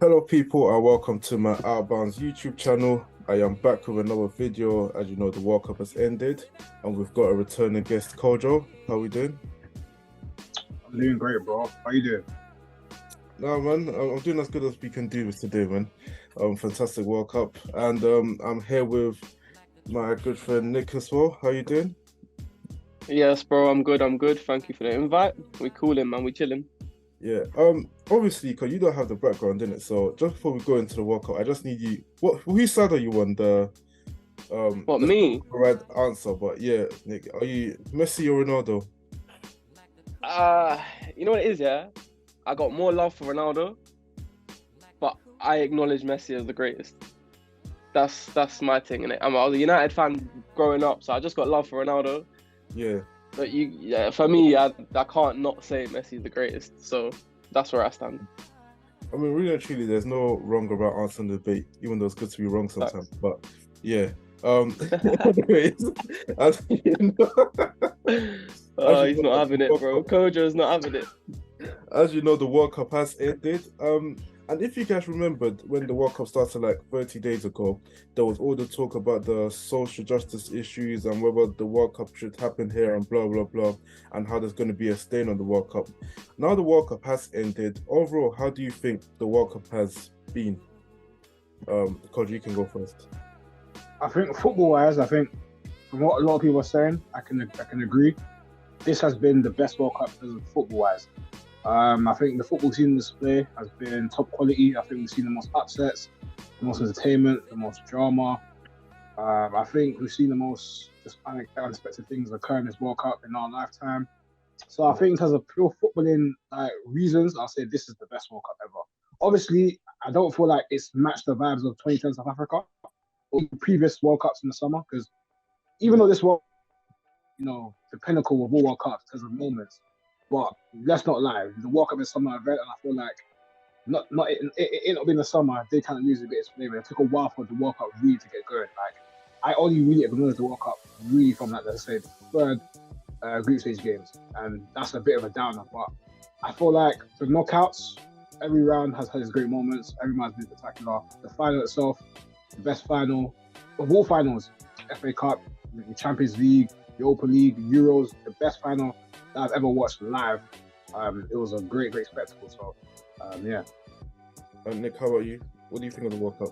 Hello, people, and welcome to my Outbounds YouTube channel. I am back with another video. As you know, the World Cup has ended, and we've got a returning guest, Kojo. How are we doing? I'm doing great, bro. How you doing? No, man, I'm doing as good as we can do with today, man. Fantastic World Cup, and I'm here with my good friend Nick as well. How you doing? Yes, bro, I'm good. I'm good. Thank you for the invite. We cooling, man. We chilling. Yeah. Obviously, because you don't have the background in it, so just before we go into the World Cup, I just need you. Whose side are you on? What, Let's me? not the right answer, but yeah, Nick, are you Messi or Ronaldo? Uh, you know what it is, yeah? I got more love for Ronaldo, but I acknowledge Messi as the greatest. That's my thing, innit? I was a United fan growing up, so I just got love for Ronaldo. Yeah. But for me, I can't not say Messi's the greatest. So that's where I stand. I mean, really and truly, there's no wrong about answering the debate, even though it's good to be wrong sometimes. But yeah. Anyways, as you know, He's not having it, bro. Kojo's not having it. As you know, the World Cup has ended. And if you guys remembered when the World Cup started like 30 days ago, there was all the talk about the social justice issues and whether the World Cup should happen here and blah, blah, blah, and how there's going to be a stain on the World Cup. Now the World Cup has ended. Overall, how do you think the World Cup has been? Koji, you can go first. I think football-wise, from what a lot of people are saying, I can agree. This has been the best World Cup because of football-wise. I think the football team display has been top quality. I think we've seen the most upsets, the most entertainment, the most drama. I think we've seen the most just unexpected things occur in this World Cup in our lifetime. So I think in terms of pure footballing reasons, I'll say this is the best World Cup ever. Obviously, I don't feel like it's matched the vibes of 2010 South Africa or previous World Cups in the summer, because even though this World, the pinnacle of all World Cups because of moments, but let's not lie, the World Cup is a summer event, and I feel like it not being the summer, they kind of lose a bit of flavor. It took a while for the World Cup really to get going. Like, I only really acknowledge the World Cup really from like, let's say, the third group stage games, and that's a bit of a downer. But I feel like the knockouts, every round has had its great moments. Every round's been spectacular. The final itself, the best final of all finals, FA Cup, the Champions League, the Europa League, the Euros, the best final that I've ever watched live. It was a great spectacle. So, yeah. And Nick, how about you? What do you think of the World Cup?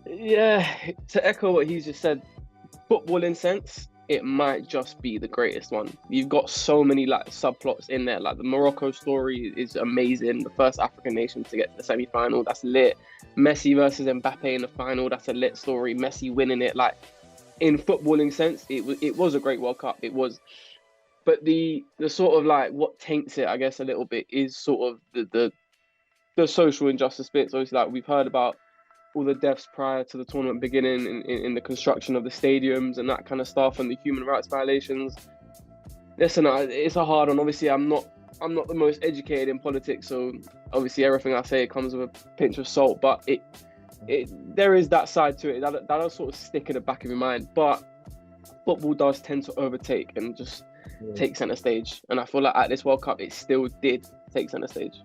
Yeah, to echo what he's just said, footballing sense, it might just be the greatest one. You've got so many like subplots in there. Like the Morocco story is amazing. The first African nation to get to the semi-final, that's lit. Messi versus Mbappe in the final, that's a lit story. Messi winning it, like in footballing sense, it was a great World Cup. It was, but the sort of like what taints it, I guess, a little bit is sort of the social injustice bits. Obviously, like we've heard about all the deaths prior to the tournament beginning in the construction of the stadiums and that kind of stuff, and the human rights violations. Listen, it's a hard one. Obviously, I'm not the most educated in politics, so obviously everything I say comes with a pinch of salt. But there is that side to it that'll sort of stick in the back of your mind. But football does tend to overtake and just take center stage, and I feel like at this World Cup it still did take center stage.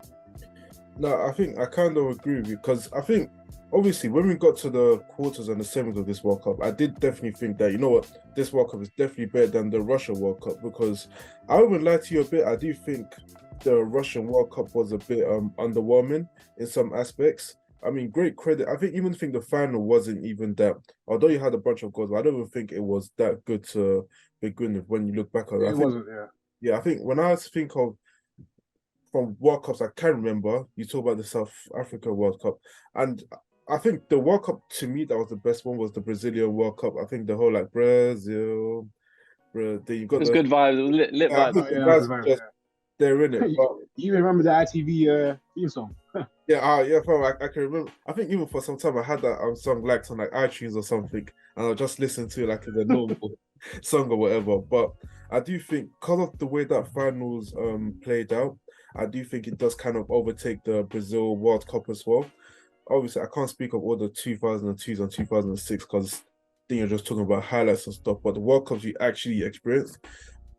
No, I think I kind of agree with you, because I think obviously when we got to the quarters and the semis of this World Cup, I did definitely think that, you know what, this World Cup is definitely better than the Russia World Cup, because I wouldn't lie to you a bit, I do think the Russian World Cup was a bit underwhelming in some aspects. I mean, great credit. I even think the final wasn't even that, although you had a bunch of goals, but I don't even think it was that good to begin with when you look back on it. It wasn't, yeah. Yeah, I think when I think of from World Cups I can remember, you talk about the South Africa World Cup, and I think the World Cup to me that was the best one was the Brazilian World Cup. I think the whole like Brazil, then you got It was good vibes. It was lit I vibes. think the guys were just they're in it. You, But you remember the ITV theme song? yeah, fam, I can remember. I think even for some time I had that song liked on like iTunes or something, and I'll just listen to it like the normal song or whatever. But I do think because of the way that finals played out, I do think it does kind of overtake the Brazil World Cup as well. Obviously, I can't speak of all the 2002s and 2006 because then you're just talking about highlights and stuff. But the World Cups you actually experienced,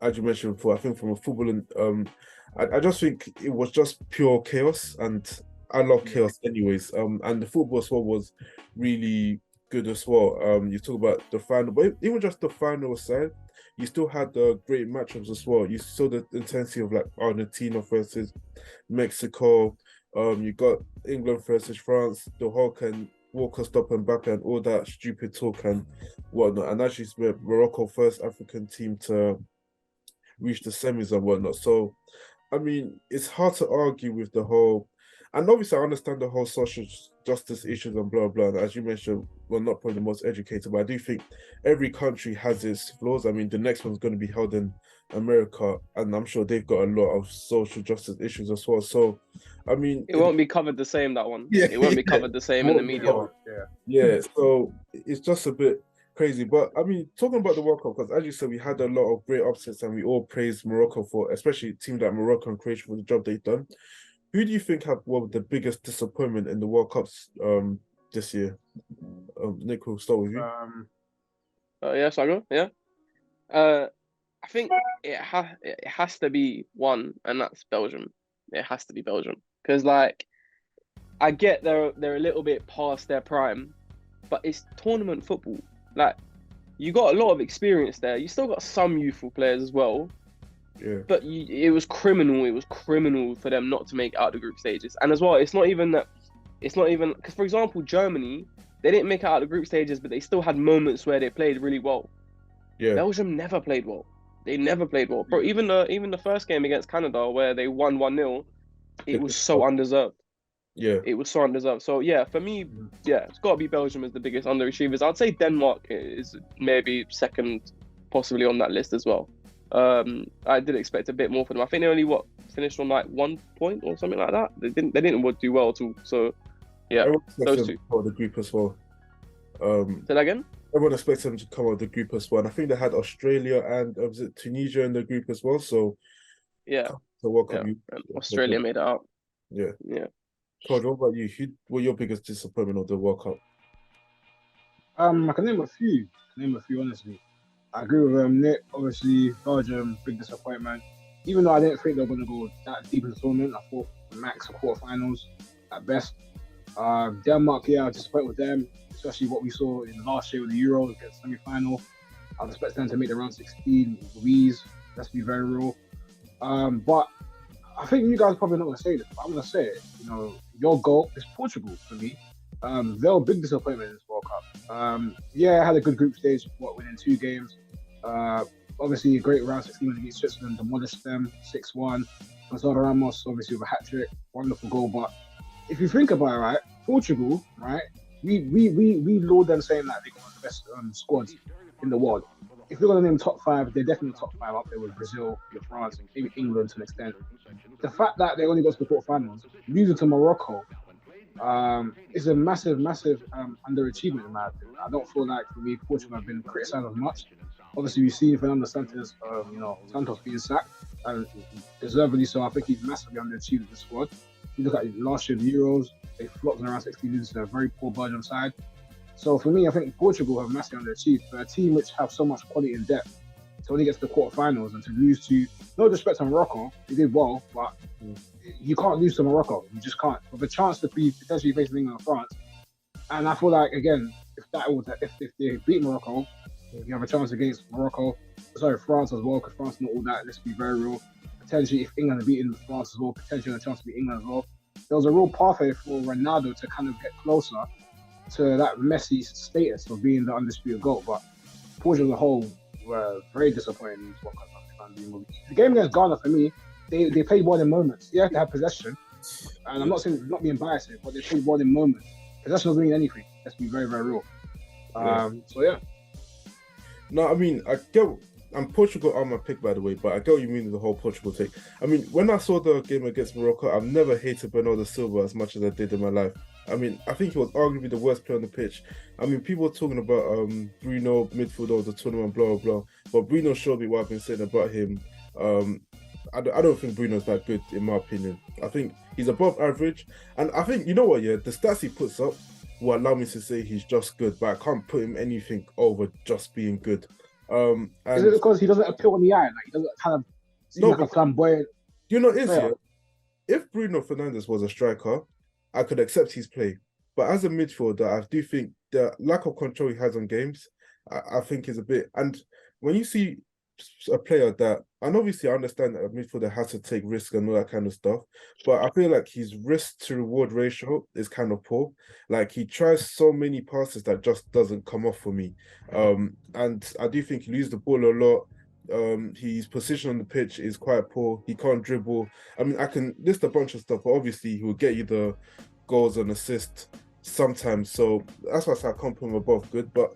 as you mentioned before, I think from a footballing, I just think it was just pure chaos, and I love chaos anyways. And the football as well was really good as well. You talk about the final, but even just the final side, you still had the great matchups as well. You saw the intensity of like Argentina versus Mexico. You got England versus France, the Hulk and Walker stop Mbappe and all that stupid talk and whatnot. And actually, it's Morocco first African team to reach the semis and whatnot. So, I mean, it's hard to argue with the whole, and obviously I understand the whole social justice issues and blah blah. And as you mentioned, we're not probably the most educated, but I do think every country has its flaws. I mean, the next one's going to be held in America, and I'm sure they've got a lot of social justice issues as well. So, I mean, It won't be covered the same, that one. Yeah, It won't be yeah. covered the same in the media. Yeah, so it's just a bit crazy. But I mean, talking about the World Cup, because as you said, we had a lot of great upsets and we all praised Morocco for, especially teams like Morocco and Croatia for the job they've done. Who do you think were the biggest disappointment in the World Cups this year? Nick, we'll start with you. Yeah, so I go. Yeah. I think it has to be one, and that's Belgium. It has to be Belgium because, like, I get they're a little bit past their prime, but it's tournament football. Like, you got a lot of experience there. You still got some youthful players as well. Yeah. But it was criminal. It was criminal for them not to make out the group stages. And as well, it's not even because, for example, Germany, they didn't make it out the group stages, but they still had moments where they played really well. Yeah. Belgium never played well. They never played well. Bro, even the first game against Canada where they won 1-0, it was so undeserved. Yeah. It was so undeserved. So yeah, for me, yeah, it's got to be Belgium as the biggest underachievers. I'd say Denmark is maybe second, possibly on that list as well. I did expect a bit more from them. I think they only finished on like 1 point or something like that. They didn't do well at all. So yeah, those two. The group as well. Say that again. Everyone expects them to come out of the group as well. And I think they had Australia and was it Tunisia in the group as well. So yeah, so welcome you. Australia made it out. Yeah. Yeah. Todd, what about you? Who were your biggest disappointment of the World Cup? I can name a few. Honestly. I agree with Nick. Obviously, Belgium, big disappointment. Even though I didn't think they were going to go that deep in the tournament, I thought max quarterfinals at best. Denmark, yeah, I was disappointed with them, especially what we saw in last year with the Euros, get semi-final. I was expecting them to make the round 16. Louise, let's be very real. But I think you guys are probably not going to say this, but I'm going to say it. You know, your goal is Portugal for me. They're a big disappointment in this World Cup. Yeah, I had a good group stage, winning 2 games. Obviously, a great round 16 against Switzerland, demolished them 6-1. Gonzalo Ramos, obviously, with a hat trick, wonderful goal. But if you think about it, right, Portugal, right, we laud them saying that they got one of the best squads in the world. If you're going to name top 5, they're definitely top 5 up there with Brazil, with France, and maybe England to an extent. The fact that they only got to the quarterfinals, losing to Morocco, is a massive underachievement in my opinion. I don't feel like, for me, Portugal have been criticised as much. Obviously, we've seen Fernando Santos, Santos being sacked, and deservedly so. I think he's massively underachieved the squad. You look at last year's Euros, they flopped in around 16 losing to a very poor Belgium side. So for me, I think Portugal have massively underachieved. For a team which have so much quality and depth, to only get to the quarterfinals and to lose to, no disrespect to Morocco, they did well, but you can't lose to Morocco. You just can't. With a chance to be potentially facing England and France, and I feel like, again, if they beat Morocco, you have a chance against France as well, because France not all that. Let's be very real. Potentially, if England are beating France as well, potentially a chance to beat England as well. There was a real pathway for Ronaldo to kind of get closer to that Messi status of being the undisputed GOAT. But Portugal as a whole were very disappointing in this World Cup. The game against Ghana, for me, they played well in moments. Yeah, they had possession, and I'm not saying not being biased here, but they played well in moments. Possession doesn't mean anything. Let's be very, very real. So yeah. No, I mean, I get, and Portugal are my pick, by the way, but I get what you mean with the whole Portugal take. I mean, when I saw the game against Morocco, I've never hated Bernardo Silva as much as I did in my life. I mean, I think he was arguably the worst player on the pitch. I mean, people were talking about Bruno, midfielder of the tournament, blah, blah, blah. But Bruno showed me what I've been saying about him. I don't think Bruno's that good, in my opinion. I think he's above average. And I think, you know what, yeah, the stats he puts up will allow me to say he's just good, but I can't put him anything over just being good. And is it because he doesn't appeal in the eye? Like, he doesn't kind of seem like a flamboyant. You know, yeah, if Bruno Fernandes was a striker, I could accept his play. But as a midfielder, I do think the lack of control he has on games, I think is a bit. And when you see a player that, and obviously I understand that a midfielder has to take risks and all that kind of stuff, but I feel like his risk to reward ratio is kind of poor. Like he tries so many passes that just doesn't come off for me. And I do think he loses the ball a lot. His position on the pitch is quite poor. He can't dribble. I mean, I can list a bunch of stuff, but obviously he will get you the goals and assists sometimes. So that's why I say I can't put him above good. But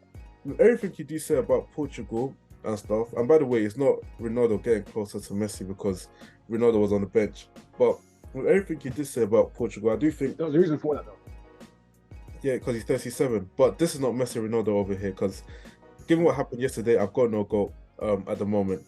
everything you do say about Portugal and stuff, and by the way, it's not Ronaldo getting closer to Messi because Ronaldo was on the bench. But with everything you did say about Portugal, I do think There was a reason for that, though. yeah, because he's 37. But this is not Messi Ronaldo over here because given what happened yesterday, I've got no goal at the moment.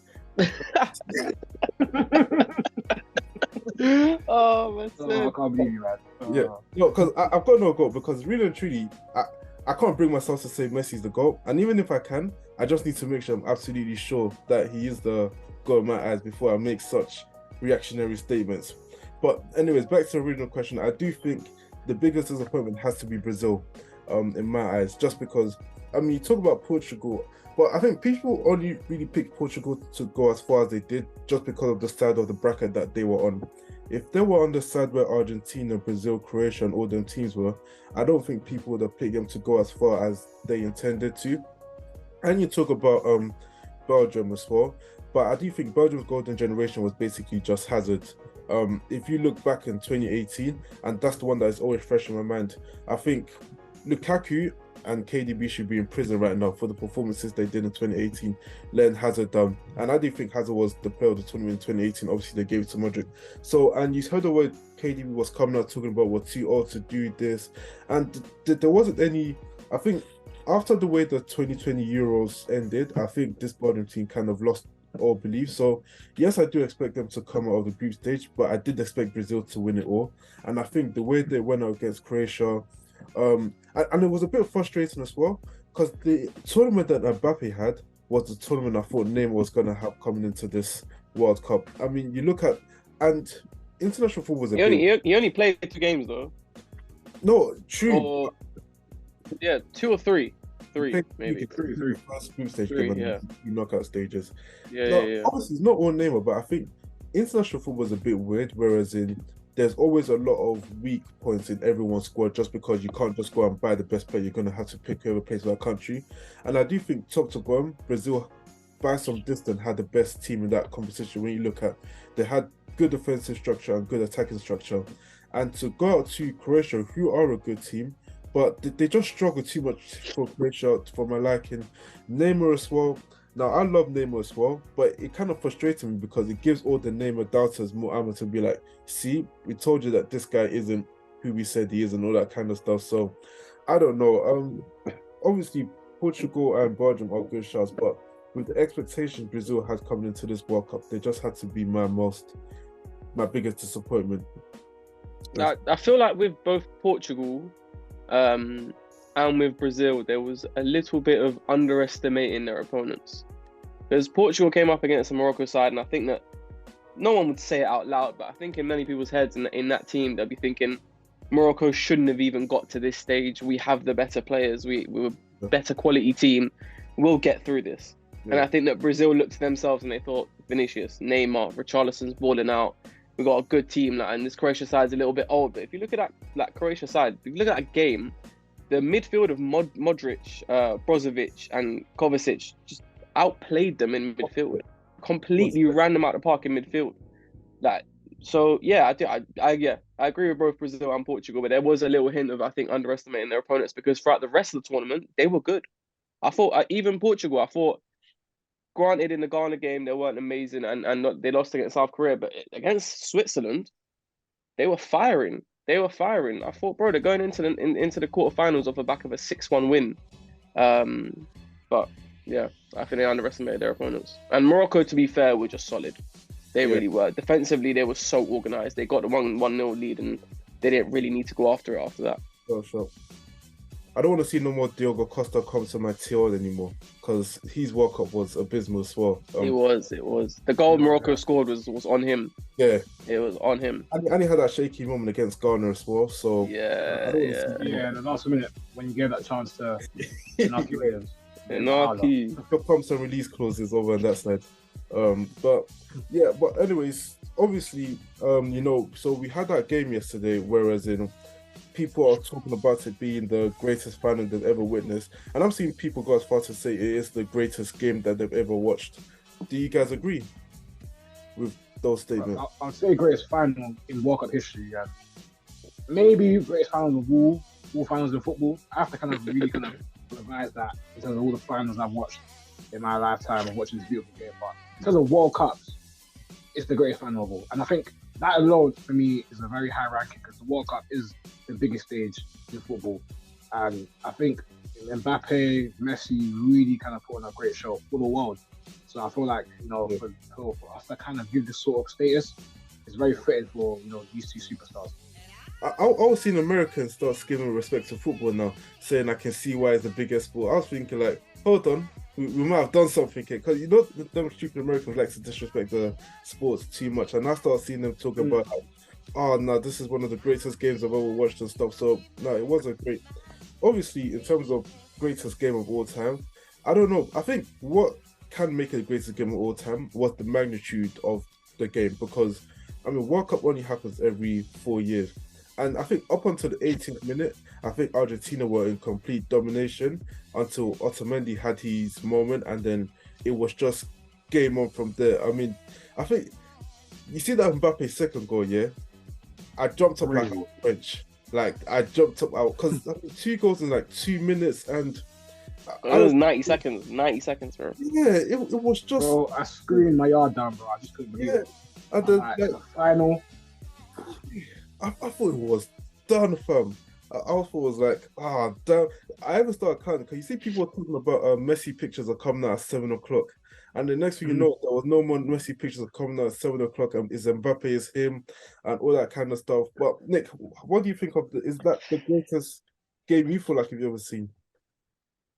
Oh, man. I can't believe you, man. Yeah, no, because I've got no goal because really and truly, I can't bring myself to say Messi's the goal. And even if I can, I just need to make sure I'm absolutely sure that he is the goal in my eyes before I make such reactionary statements. But anyways, back to the original question, I do think the biggest disappointment has to be Brazil, in my eyes, just because, I mean, you talk about Portugal, but I think people only really picked Portugal to go as far as they did just because of the side of the bracket that they were on. If they were on the side where Argentina, Brazil, Croatia, and all them teams were, I don't think people would have picked them to go as far as they intended to. And you talk about Belgium as well, but I do think Belgium's golden generation was basically just Hazard. If you look back in 2018, and that's the one that is always fresh in my mind, I think Lukaku and KDB should be in prison right now for the performances they did in 2018, letting Hazard down. And I do think Hazard was the player of the tournament in 2018. Obviously, they gave it to Modric. So, and you heard the word KDB was coming out talking about we're too old to do this. And there wasn't any, I think, after the way the 2020 Euros ended, I think this Belgium team kind of lost all belief. So, yes, I do expect them to come out of the group stage, but I did expect Brazil to win it all. And I think the way they went out against Croatia, and it was a bit frustrating as well because the tournament that Mbappe had was the tournament I thought Neymar was going to have coming into this World Cup. I mean, you look at, and international football was he only played 2 games though. No, true. Or, yeah, 2 or 3. 3 maybe. Three. First group stage 3, game and yeah. knockout stages. Yeah, No, yeah. obviously it's not all Neymar, but I think international football is a bit weird, whereas there's always a lot of weak points in everyone's squad just because you can't just go and buy the best player. You're going to have to pick whoever plays for that country. And I do think top to bottom, Brazil, by some distance, had the best team in that competition. When you look at, they had good defensive structure and good attacking structure. And to go out to Croatia, who are a good team, but they just struggle too much for Croatia for my liking. Neymar as well. Now, I love Neymar as well, but it kind of frustrates me because it gives all the Neymar doubters more ammo to be like, see, we told you that this guy isn't who we said he is and all that kind of stuff. So, I don't know. Obviously, Portugal and Belgium are good shots, but with the expectations Brazil had coming into this World Cup, they just had to be my biggest disappointment. I feel like with both Portugal and with Brazil, there was a little bit of underestimating their opponents. Because Portugal came up against the Morocco side, and I think that no one would say it out loud, but I think in many people's heads in that team, they'll be thinking, Morocco shouldn't have even got to this stage. We have the better players. We're a better quality team. We'll get through this. Yeah. And I think that Brazil looked to themselves and they thought, Vinicius, Neymar, Richarlison's balling out. We've got a good team, and this Croatia side's a little bit old. But if you look at that Croatia side, if you look at that game, the midfield of Modric, Brozovic, and Kovacic just outplayed them in midfield. Completely ran them out of the park in midfield. So yeah, I agree with both Brazil and Portugal, but there was a little hint of, I think, underestimating their opponents because throughout the rest of the tournament they were good. I thought even Portugal, granted in the Ghana game they weren't amazing and they lost against South Korea, but against Switzerland they were firing. I thought, bro, they're going into the quarterfinals off the back of a 6-1 win. But yeah, I think they underestimated their opponents. And Morocco, to be fair, were just solid. They really were. Defensively, they were so organised. They got the 1-0 lead and they didn't really need to go after it after that. Sure. I don't want to see no more Diogo Costa come to my TL anymore because his World Cup was abysmal as well. It was. It was. The goal Morocco scored was on him. Yeah, It was on him. and he had that shaky moment against Ghana as well. So I Yeah, don't want yeah. to see Yeah, the last minute when you gave that chance to Inaki Williams. Naki. the pumps and release clauses over on that side. But yeah, but anyways, obviously, so we had that game yesterday, whereas people are talking about it being the greatest final they've ever witnessed, and I'm seeing people go as far to say it is the greatest game that they've ever watched. Do you guys agree with those statements? I'll say greatest final in World Cup history. Yeah, maybe greatest final of all finals in football. I have to kind of really kind of revise that in terms of all the finals I've watched in my lifetime of watching this beautiful game. But in terms of World Cups, it's the greatest final of all, and I think that alone for me is a very high ranking because the World Cup is the biggest stage in football, and I think Mbappe, Messi really kind of put on a great show for the world. So I feel like for us to kind of give this sort of status, it's very fitting for these two superstars. I was seeing Americans start giving respect to football now, saying I can see why it's the biggest sport. I was thinking like, hold on, we might have done something here because them stupid Americans like to disrespect the sports too much, and I started seeing them talking about like, oh no, this is one of the greatest games I've ever watched and stuff. So no, it was a great. Obviously, in terms of greatest game of all time, I don't know. I think what can make it the greatest game of all time was the magnitude of the game because I mean, World Cup only happens every 4 years. And I think up until the 18th minute, I think Argentina were in complete domination until Otamendi had his moment, and then it was just game on from there. I mean, I think you see that Mbappe second goal, yeah? I jumped up like a bench. Like I jumped up out because 2 goals in like 2 minutes, and it was 90 seconds. 90 seconds, bro. Yeah, it was just. Bro, I screamed my yard down, bro. I just couldn't believe it. And the final. I thought it was done, fam. I thought it was like, damn. I even started counting because you see people were talking about Messi pictures are coming out at 7 o'clock. And the next thing you know, there was no more Messi pictures are coming out at 7 o'clock, and is Mbappe is him and all that kind of stuff. But Nick, what do you think of is that the greatest game you feel like you've ever seen?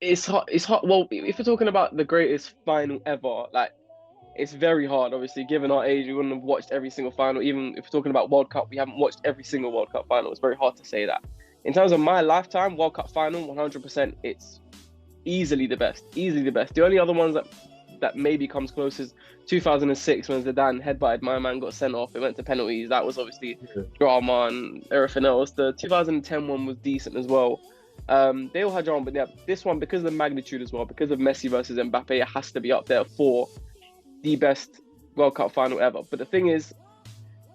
It's hard. It's hard. Well, if you're talking about the greatest final ever, like it's very hard. Obviously, given our age, we wouldn't have watched every single final. Even if we're talking about World Cup, we haven't watched every single World Cup final. It's very hard to say that. In terms of my lifetime, World Cup final, 100%, it's easily the best. Easily the best. The only other ones that maybe comes close is 2006 when Zidane headbutted my man, got sent off. It went to penalties. That was obviously drama and everything else. The 2010 one was decent as well. They all had drama, but yeah, this one, because of the magnitude as well, because of Messi versus Mbappe, it has to be up there for the best World Cup final ever. But the thing is,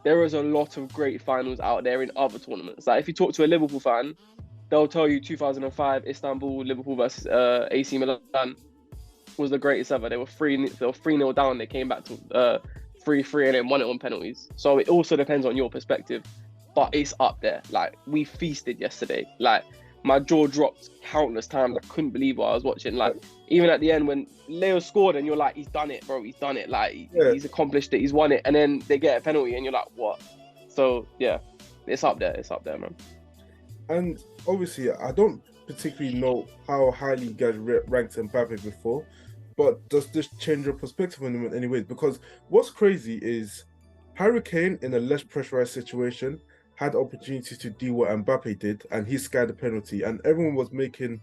there is a lot of great finals out there in other tournaments. Like if you talk to a Liverpool fan, they'll tell you 2005 Istanbul, Liverpool versus AC Milan was the greatest ever. They were 3-0 down. They came back to 3-3 and then won it on penalties. So it also depends on your perspective, but it's up there. Like we feasted yesterday. Like my jaw dropped countless times. I couldn't believe what I was watching. Like even at the end when Leo scored and you're like, he's done it, bro. He's done it. Like he's accomplished it. He's won it. And then they get a penalty and you're like, what? So yeah, it's up there. It's up there, man. And obviously, I don't particularly know how highly you guys ranked Mbappe before, but does this change your perspective on him in any ways? Because what's crazy is Harry Kane in a less pressurized situation had opportunity to do what Mbappe did, and he skied the penalty, and everyone was making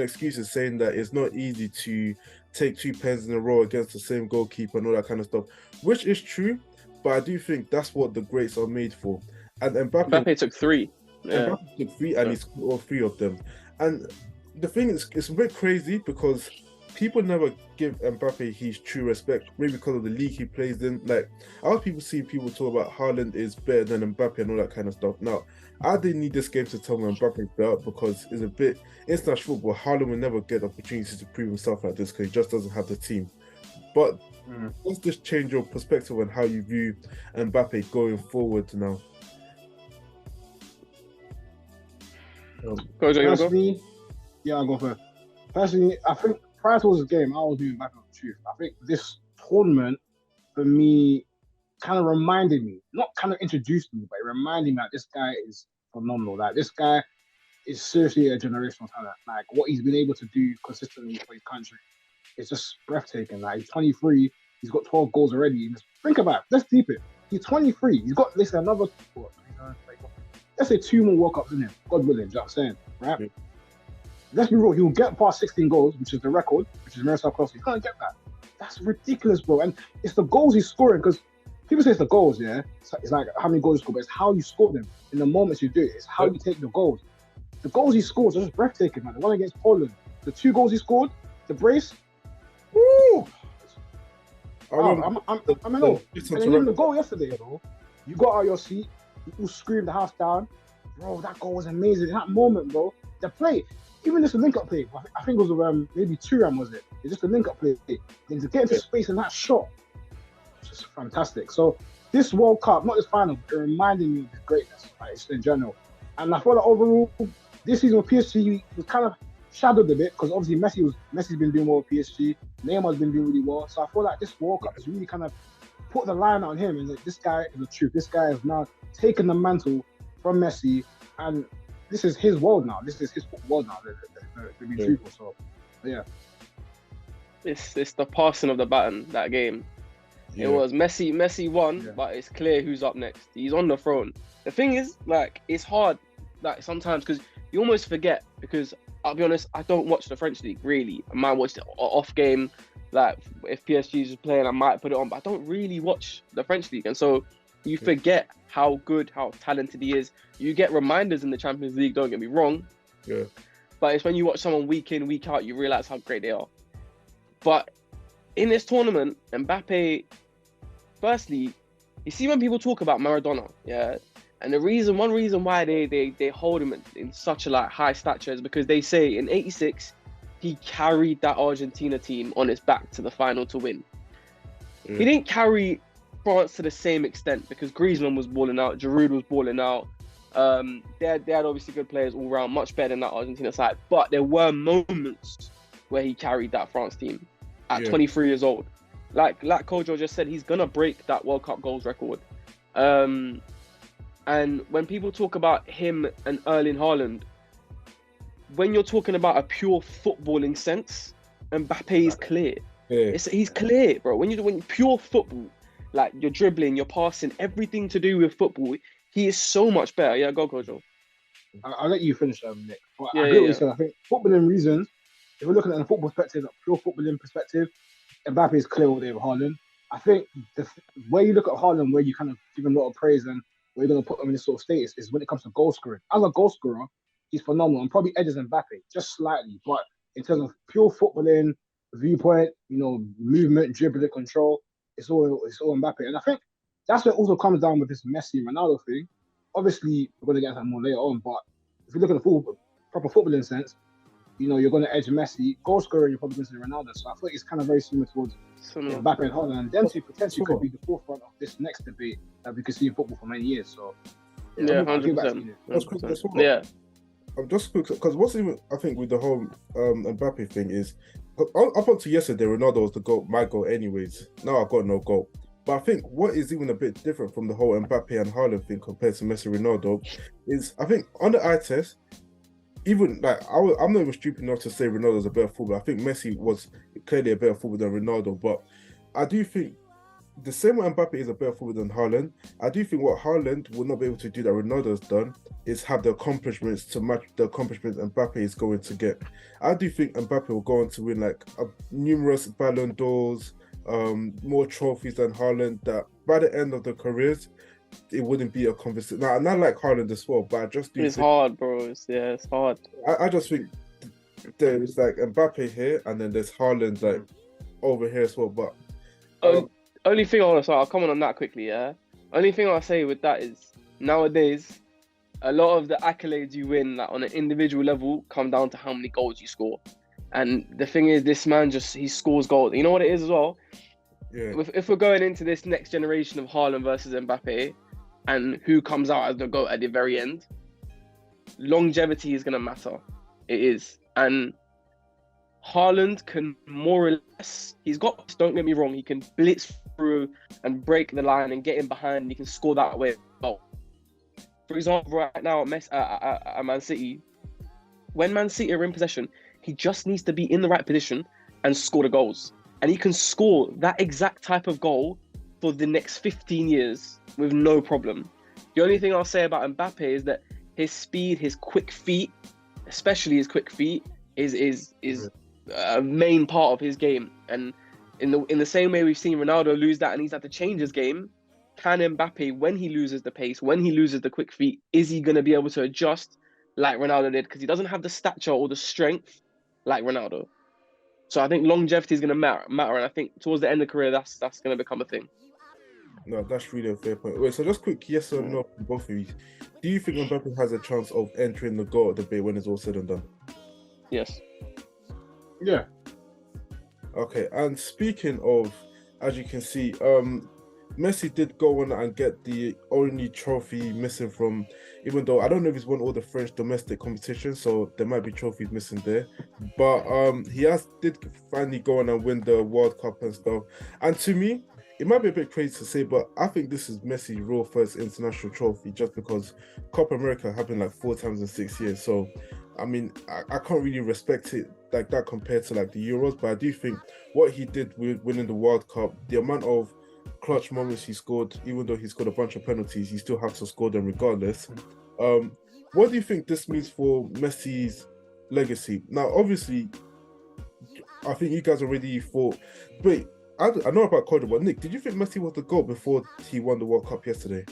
excuses saying that it's not easy to take 2 pens in a row against the same goalkeeper and all that kind of stuff, which is true, but I do think that's what the greats are made for. And Mbappe took 3. Yeah. Mbappe took 3 and he scored all 3 of them. And the thing is, it's a bit crazy because people never give Mbappe his true respect, maybe because of the league he plays in. Like, I was see people talk about Haaland is better than Mbappe and all that kind of stuff. Now, I didn't need this game to tell me Mbappe is better because it's a bit international football. Haaland will never get opportunities to prove himself like this because he just doesn't have the team. But let's just change your perspective on how you view Mbappe going forward now. Personally, yeah, I'll go first. Personally, I think prior to this game, I was doing back on the truth. I think this tournament, for me, kind of reminded me, not kind of introduced me, but it reminded me that this guy is phenomenal. Like this guy is seriously a generational talent. Like what he's been able to do consistently for his country is just breathtaking. Like he's 23, he's got 12 goals already. And just think about it. Let's deep it. He's 23. He's got another what, let's say 2 more World Cups in him. God willing, you know what I'm saying? Right? Yeah. Let's be real, he'll get past 16 goals, which is the record, which is Miroslav Klose. He's gonna get that. That's ridiculous, bro. And it's the goals he's scoring, because people say it's the goals, yeah. It's like how many goals you score, but it's how you score them in the moments you do it. It's how you take the goals. The goals he scores are just breathtaking, man. The one against Poland, the 2 goals he scored, the brace. Woo! I'm in awe. And then even the goal yesterday, bro. You got out of your seat, you all screamed the house down. Bro, that goal was amazing. In that moment, bro, the play, even just a link-up play, I think it was maybe Thuram, was it? It's just a link-up play. Then to get into space in that shot, it's just fantastic. So this World Cup, not this final, it reminded me of his greatness, like, just in general. And I feel like overall, this season with PSG was kind of shadowed a bit, because obviously Messi's been doing well with PSG, Neymar's been doing really well. So I feel like this World Cup has really kind of put the line on him, and like, this guy is the truth. This guy has now taken the mantle from Messi, and this is his world now. This is his world now, to be truthful. So, yeah. It's the passing of the baton, that game. Yeah. It was Messi won, but it's clear who's up next. He's on the throne. The thing is, like, it's hard, like, sometimes, because you almost forget, because I'll be honest, I don't watch the French league, really. I might watch the off game, like, if PSG is playing, I might put it on, but I don't really watch the French league. And so you forget how good, how talented he is. You get reminders in the Champions League, don't get me wrong. Yeah. But it's when you watch someone week in, week out, you realize how great they are. But in this tournament, Mbappe, firstly, you see when people talk about Maradona, yeah, and one reason why they hold him in such a like high stature is because they say in '86 he carried that Argentina team on his back to the final to win. He didn't carry France to the same extent, because Griezmann was balling out, Giroud was balling out. They had obviously good players all round, much better than that Argentina side. But there were moments where he carried that France team at 23 years old. Like Kojo just said, he's gonna break that World Cup goals record. And when people talk about him and Erling Haaland, when you're talking about a pure footballing sense, Mbappe is clear. Yeah. He's clear, bro. When pure football, like you're dribbling, you're passing, everything to do with football, he is so much better. Yeah, go, Kojo. I'll let you finish, Nick. But I agree with what you said. I think footballing reasons, if we're looking at the football perspective, like pure footballing perspective, Mbappe is clear all day with Haaland. I think where you look at Haaland, where you kind of give him a lot of praise and where you're going to put him in this sort of status is when it comes to goal scoring. As a goal scorer, he's phenomenal and probably edges Mbappe just slightly. But in terms of pure footballing, viewpoint, movement, dribbling, control, it's all Mbappe. And I think that's where it also comes down with this Messi and Ronaldo thing. Obviously, we're going to get that more later on, but if you look at the proper footballing sense, you're going to edge Messi. Goal scorer, you're probably going to say Ronaldo. So I feel like it's kind of very similar towards Mbappe and Haaland. And them two potentially could be the forefront of this next debate that we could see in football for many years. So, 100%. Yeah. I'm just quick, because what's even, I think, with the whole Mbappe thing is, up until yesterday, Ronaldo was the goal, my goal anyways. Now I've got no goal. But I think what is even a bit different from the whole Mbappe and Haaland thing compared to Messi and Ronaldo is, I think, on the eye test, even like I'm not even stupid enough to say Ronaldo's a better footballer. I think Messi was clearly a better footballer than Ronaldo, but I do think the same way Mbappe is a better footballer than Haaland, I do think what Haaland will not be able to do that Ronaldo's done is have the accomplishments to match the accomplishments Mbappe is going to get. I do think Mbappe will go on to win like numerous Ballon d'Ors, more trophies than Haaland, that by the end of the careers, it wouldn't be a conversation. Now, and I like Haaland as well, but I just do. It's hard, bro. It's hard. I just think there's like Mbappe here, and then there's Haaland like over here as well. But only thing I'll comment on that quickly. Yeah. Only thing I'll say with that is nowadays, a lot of the accolades you win, like on an individual level, come down to how many goals you score. And the thing is, this man he scores goals. You know what it is as well? Yeah. If we're going into this next generation of Haaland versus Mbappe, and who comes out as the GOAT at the very end, longevity is going to matter. It is. And Haaland can more or less, don't get me wrong, he can blitz through and break the line and get in behind, and he can score that way. For example, right now at Man City, when Man City are in possession, he just needs to be in the right position and score the goals. And he can score that exact type of goal for the next 15 years with no problem. The only thing I'll say about Mbappe is that his speed, his quick feet, especially his quick feet, is a main part of his game. And in the same way we've seen Ronaldo lose that and he's had to change his game, can Mbappe, when he loses the pace, when he loses the quick feet, is he going to be able to adjust like Ronaldo did? Because he doesn't have the stature or the strength like Ronaldo. So I think longevity is going to matter, and I think towards the end of the career, that's going to become a thing. No, that's really a fair point. Wait, so just quick yes or no from both of you. Do you think Mbappe has a chance of entering the GOAT debate when it's all said and done? Yes. Yeah. Okay, and speaking of, as you can see, Messi did go on and get the only trophy missing from, even though I don't know if he's won all the French domestic competitions, so there might be trophies missing there. But he did finally go on and win the World Cup and stuff. And to me, it might be a bit crazy to say, but I think this is Messi's real first international trophy, just because Copa America happened like 4 times in 6 years. So, I mean, I can't really respect it like that compared to like the Euros, but I do think what he did with winning the World Cup, the amount of clutch moments he scored, even though he scored a bunch of penalties, he still has to score them regardless. What do you think this means for Messi's legacy? Now, obviously, I think you guys already thought, but I know about Cody, but Nick, did you think Messi was the GOAT before he won the World Cup yesterday?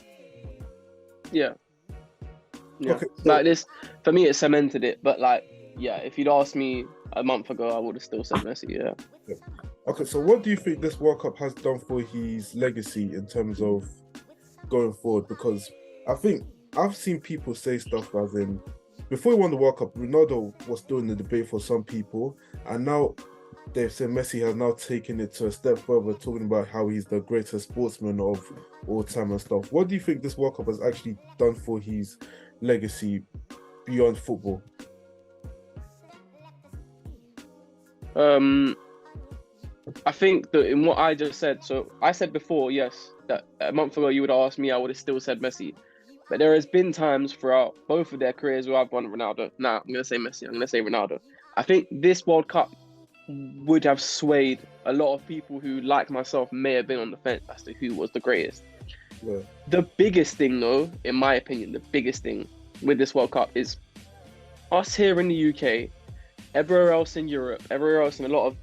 Yeah. Okay, so, like this, for me, it cemented it. But like, yeah, if you'd asked me a month ago, I would have still said Messi. Yeah. Okay, so what do you think this World Cup has done for his legacy in terms of going forward? Because I think I've seen people say stuff as in, before he won the World Cup, Ronaldo was still in the debate for some people, and now they've said Messi has now taken it to a step further, talking about how he's the greatest sportsman of all time and stuff. What do you think this World Cup has actually done for his legacy beyond football? I think that in what I just said, so I said before, yes, that a month ago you would have asked me, I would have still said Messi. But there has been times throughout both of their careers where I've gone Ronaldo. Nah, I'm going to say Messi. I'm going to say Ronaldo. I think this World Cup would have swayed a lot of people who, like myself, may have been on the fence as to who was the greatest. Yeah. The biggest thing, though, in my opinion, the biggest thing with this World Cup is us here in the UK, everywhere else in Europe, everywhere else in a lot of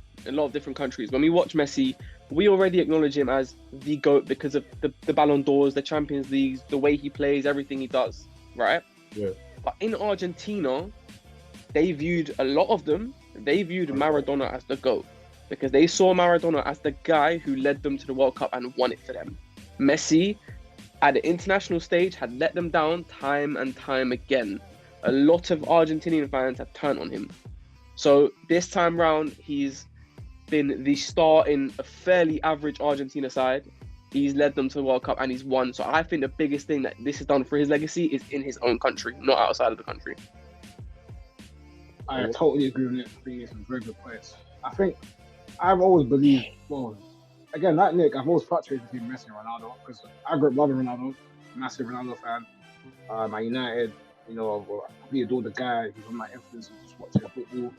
different countries. When we watch Messi, we already acknowledge him as the GOAT because of the Ballon d'Ors, the Champions Leagues, the way he plays, everything he does, right? Yeah. But in Argentina, they viewed Maradona as the GOAT because they saw Maradona as the guy who led them to the World Cup and won it for them. Messi, at the international stage, had let them down time and time again. A lot of Argentinian fans have turned on him. So this time round, he's been the star in a fairly average Argentina side. He's led them to the World Cup and he's won. So I think the biggest thing that this has done for his legacy is in his own country, not outside of the country. I totally agree with Nick. I think it's some very good points. I think I've always believed, well, again, like Nick, I've always fluctuated between Messi and Ronaldo because I grew up loving Ronaldo, massive Ronaldo fan. Man United, I really adore the guy. He's one of my influences just watching football.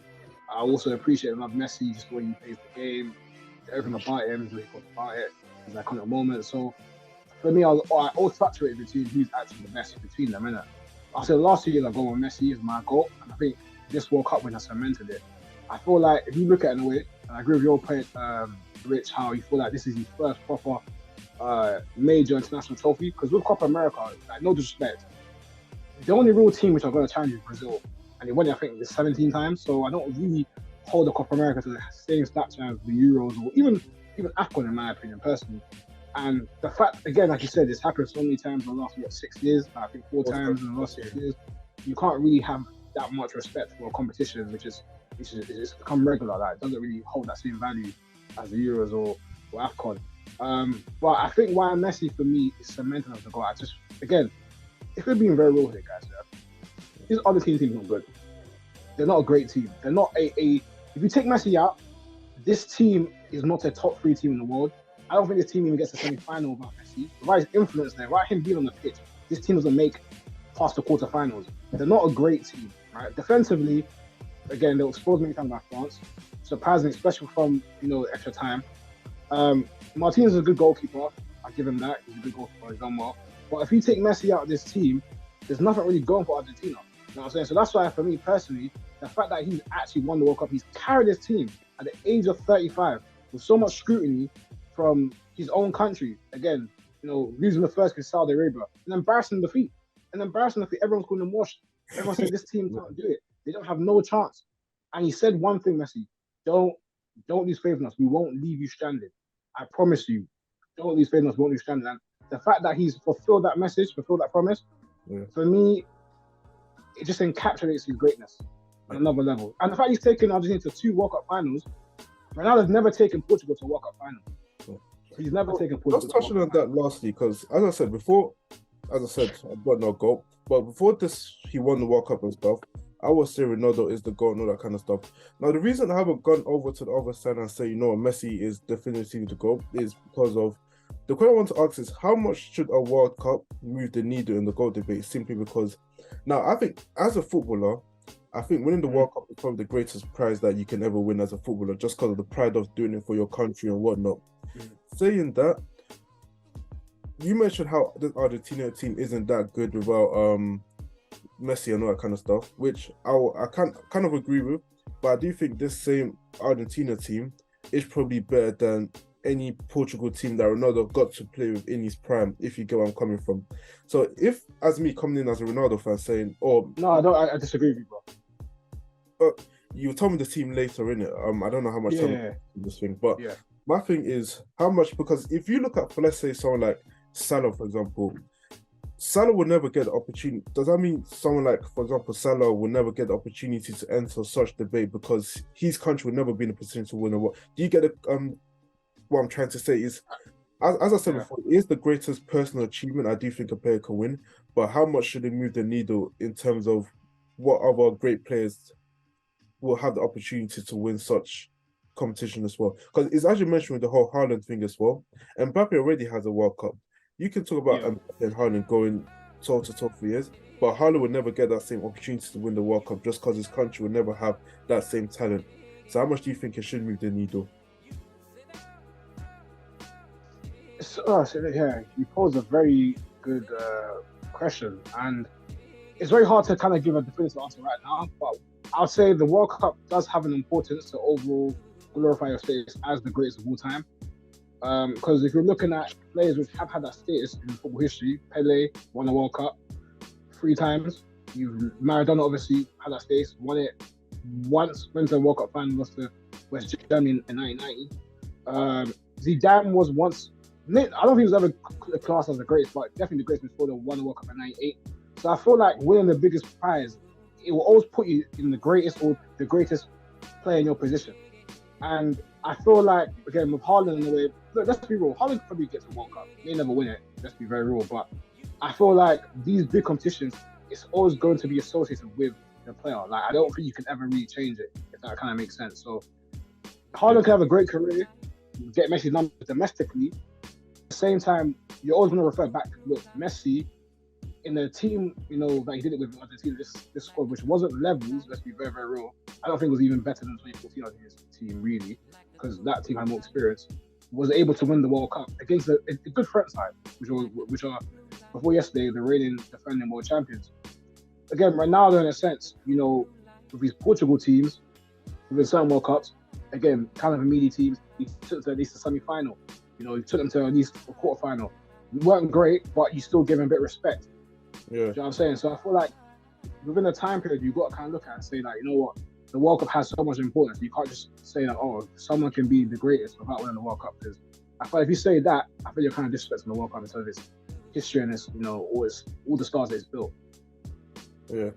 I also appreciate and love Messi, just the way he plays the game, everything about him, the way he goes about it, his iconic moments. So for me, I always fluctuated between who's actually the best between them, innit? I said the last 2 years I go with Messi is my goal, and I think this World Cup win has cemented it. I feel like if you look at it in a way, and I agree with your point, Rich, how you feel like this is his first proper major international trophy, because with Copa America, like, no disrespect, the only real team which are going to challenge is Brazil, and they won it, I think, 17 times. So I don't really hold the Copa America to the same stature as the Euros or even AFCON, in my opinion, personally. And the fact, again, like you said, it's happened so many times in the last 6 years. I think 4 times in the last 6 years. You can't really have that much respect for a competition which is become regular. Like, it doesn't really hold that same value as the Euros or AFCON. But I think why Messi for me is cementing as the goal. Again, if we're being very real here, guys, this other team's not good. They're not a great team. They're not if you take Messi out, this team is not a top 3 team in the world. I don't think this team even gets a semi-final without Messi. Without his influence there, without him being on the pitch, this team doesn't make past the quarterfinals. They're not a great team. right? Defensively, again, they were exposed many times by France. Surprising, especially from extra time. Martinez is a good goalkeeper. I give him that. He's a good goalkeeper. He's done well. But if you take Messi out of this team, there's nothing really going for Argentina. You know what I'm saying? So that's why, for me personally, the fact that he's actually won the World Cup, he's carried his team at the age of 35 with so much scrutiny from his own country. Again, losing the first with Saudi Arabia, an embarrassing defeat. Everyone's calling him washed. Everyone said this team can't do it. They don't have no chance. And he said one thing, Messi: don't lose faith in us. We won't leave you stranded. I promise you. Don't lose faith in us. We won't leave you stranded. And the fact that he's fulfilled that message, fulfilled that promise, for me, it just encapsulates his greatness on another level. And the fact he's taken Argentina to 2 World Cup finals, Ronaldo's never taken Portugal to a World Cup final. He's never taken Portugal. Just touching on that lastly, because as I said, I've got no goal. But before this, he won the World Cup and stuff. I would say Ronaldo is the goal and all that kind of stuff. Now, the reason I haven't gone over to the other side and say, Messi is definitively the goal is because of the question I want to ask is how much should a World Cup move the needle in the goal debate? Simply because now I think as a footballer, I think winning the World Cup is probably the greatest prize that you can ever win as a footballer, just because of the pride of doing it for your country and whatnot. Saying that, you mentioned how the Argentina team isn't that good without Messi and all that kind of stuff, which I kind of agree with, but I do think this same Argentina team is probably better than any Portugal team that Ronaldo got to play with in his prime, if you get where I'm coming from. So if, as me coming in as a Ronaldo fan saying, No, I disagree with you, bro. You told me the team later, innit? I don't know how much time in this thing, but my thing is how much, because if you look at, let's say, someone like Salah, for example, Salah will never get the opportunity. Does that mean someone like, for example, Salah will never get the opportunity to enter such debate because his country will never be in a position to win a what? Do you get what I'm trying to say is, as I said before, it is the greatest personal achievement I do think a player can win, but how much should it move the needle in terms of what other great players will have the opportunity to win such competition as well? Because it's as you mentioned with the whole Haaland thing as well, Mbappe already has a World Cup. You can talk about Mbappe and Haaland going toe-to-toe for years, but Haaland would never get that same opportunity to win the World Cup just because his country would never have that same talent. So how much do you think it should move the needle? You pose a very good question, and it's very hard to kind of give a definitive answer right now, but I'll say the World Cup does have an importance to overall glorify your status as the greatest of all time. Because if you're looking at players which have had that status in football history, Pele won the World Cup 3 times. Maradona obviously had that status, won it once, went to the World Cup final, lost to West Germany in 1990. Zidane was once, I don't think he was ever classed as the greatest, but definitely the greatest before the won the World Cup in 98. So I feel like winning the biggest prize, it will always put you in the greatest or the greatest player in your position. And I feel like, again, with Haaland in the way, look, let's be real, Haaland probably gets a World Cup. He may never win it, let's be very real. But I feel like these big competitions, it's always going to be associated with the player. Like, I don't think you can ever really change it, if that kind of makes sense. So Haaland can have a great career, get Messi's numbers domestically. At the same time, you're always going to refer back to, look, Messi, in the team, that he did it with Argentina, this squad, which wasn't levels, let's be very, very real. I don't think it was even better than 2014 Argentina's team, really, because that team had more experience. Was able to win the World Cup against a good threat side, which are before yesterday the reigning defending world champions. Again, Ronaldo, in a sense, with his Portugal teams, with certain World Cups, again, kind of immediate teams, he took them to at least a semi-final. He took them to at least a quarter-final. They weren't great, but you still give him a bit of respect. Yeah. You know what I'm saying? So I feel like within the time period, you've got to kind of look at it and say, like, you know what, the World Cup has so much importance. You can't just say that, someone can be the greatest without winning the World Cup. Because I feel like if you say that, I feel you're kind of disrespecting the World Cup in terms of its history and its, all the stars that it's built. Yeah.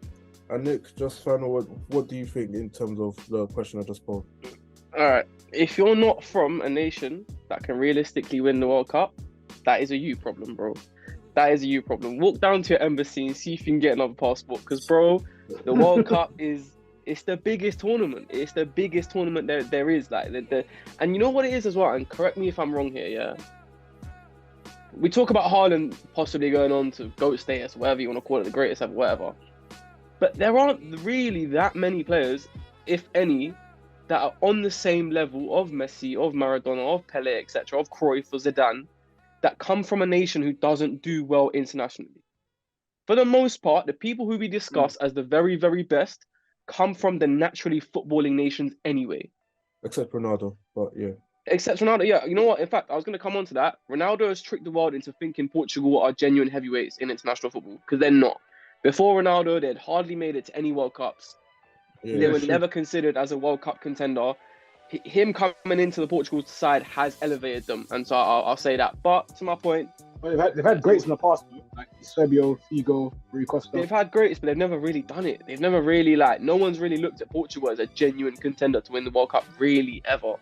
And Nick, just final, what do you think in terms of the question I just posed? All right. If you're not from a nation that can realistically win the World Cup, that is a you problem, bro. That is a you problem. Walk down to your embassy and see if you can get another passport. Because, bro, the World Cup it's the biggest tournament. It's the biggest tournament there is. Like, and you know what it is as well? And correct me if I'm wrong here, yeah? We talk about Haaland possibly going on to GOAT status, whatever you want to call it, the greatest ever, whatever. But there aren't really that many players, if any, that are on the same level of Messi, of Maradona, of Pele, etc., of Cruyff or Zidane, that come from a nation who doesn't do well internationally. For the most part, the people who we discuss as the very, very best come from the naturally footballing nations anyway. Except Ronaldo, but yeah. Except Ronaldo, yeah. You know what? In fact, I was going to come on to that. Ronaldo has tricked the world into thinking Portugal are genuine heavyweights in international football, because they're not. Before Ronaldo, they'd hardly made it to any World Cups. Yeah, They were true. never considered as a World Cup contender. Him coming into the Portugal side has elevated them, and so I'll say that. But to my point, But they've had greats in the past, though, like Eusebio, Figo, Rui Costa. they've had greats, but they've never really done it. They've never really no one's really looked at Portugal as a genuine contender to win the World Cup, really, ever.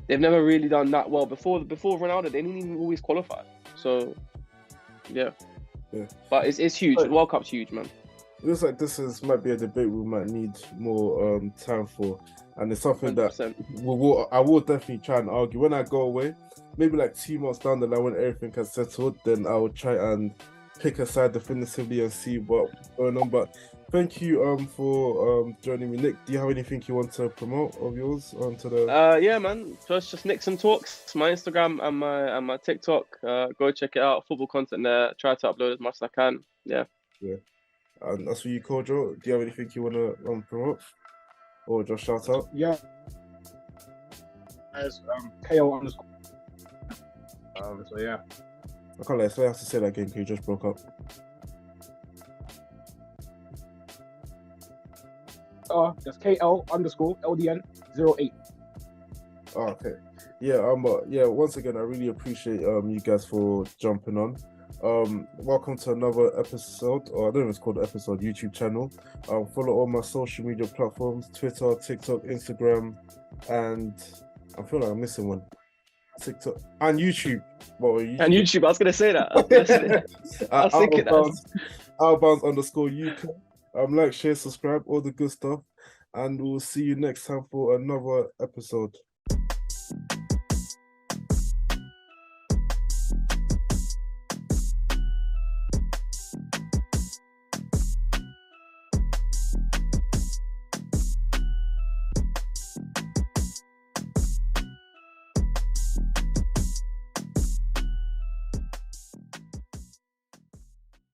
They've never really done that well. Before Ronaldo, they didn't even always qualify. So, yeah. But it's huge. The World Cup's huge, man. It looks like might be a debate we might need more time for, and it's something 100%. that I will definitely try and argue when I go away. Maybe like 2 months down the line when everything has settled, then I will try and pick a side definitively and see what's going on. But thank you for joining me, Nick. Do you have anything you want to promote of yours onto the? Yeah, man. First, just Nixon Talks, my Instagram and my TikTok. Go check it out. Football content there. Try to upload as much as I can. Yeah. And that's for you, Kojo. Do you have anything you want to promote or just shout out? Yeah. As KO underscore. So yeah. I can't lie, so I have to say that again because you just broke up. That's KL underscore LDN 08. Oh, okay. Yeah, yeah, once again I really appreciate you guys for jumping on. Welcome to another episode, or I don't know if it's called episode, YouTube channel. Follow all my social media platforms, Twitter, TikTok, Instagram, and I feel like I'm missing one. TikTok and YouTube. Well, YouTube. And YouTube, I was gonna say that. I was thinking Outbounds_UK. Like, share, subscribe, all the good stuff, and we'll see you next time for another episode.